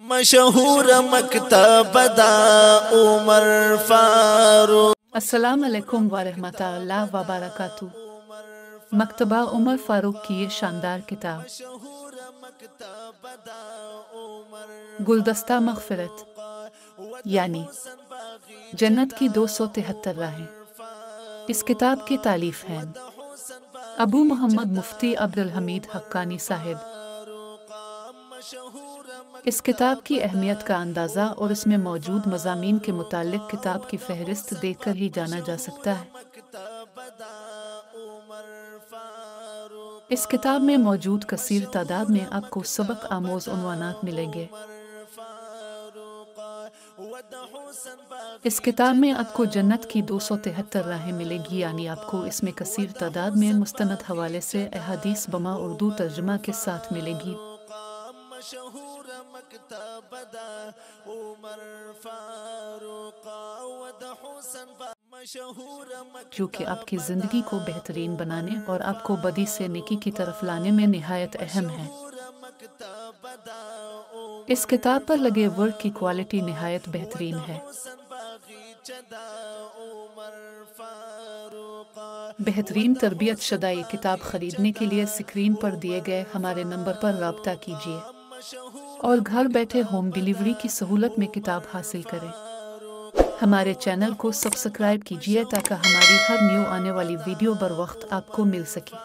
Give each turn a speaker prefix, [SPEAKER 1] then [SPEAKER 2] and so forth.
[SPEAKER 1] مشہور مکتب دا عمر فاروق۔
[SPEAKER 2] السلام علیکم ورحمۃ اللہ وبرکاتہ۔ مکتبہ عمر فاروق کی یہ شاندار کتاب گلدستہ مغفرت یعنی جنت کی 273 راہیں، اس کتاب کی تالیف ہیں ابو محمد مفتی عبدالحمید حقانی صاحب۔ اس کتاب کی اہمیت کا اندازہ اور اس میں موجود مضامین کے متعلق کتاب کی فہرست دیکھ کر ہی جانا جا سکتا ہے۔ اس کتاب میں موجود کثیر تعداد میں آپ کو سبق آموز عنوانات ملیں گے۔ اس کتاب میں آپ کو جنت کی 273 راہیں ملے گی، یعنی آپ کو اس میں کثیر تعداد میں مستند حوالے سے احادیث بما اردو ترجمہ کے ساتھ ملے گی، جو کہ آپ کی زندگی کو بہترین بنانے اور آپ کو بدی سے نیکی کی طرف لانے میں نہایت اہم ہے۔ اس کتاب پر لگے ورک کی کوالٹی نہایت بہترین ہے۔ بہترین تربیت شدہ یہ کتاب خریدنے کے لیے اسکرین پر دیے گئے ہمارے نمبر پر رابطہ کیجیے اور گھر بیٹھے ہوم ڈیلیوری کی سہولت میں کتاب حاصل کریں۔ ہمارے چینل کو سبسکرائب کیجیے تاکہ ہماری ہر نیو آنے والی ویڈیو بر وقت آپ کو مل سکے۔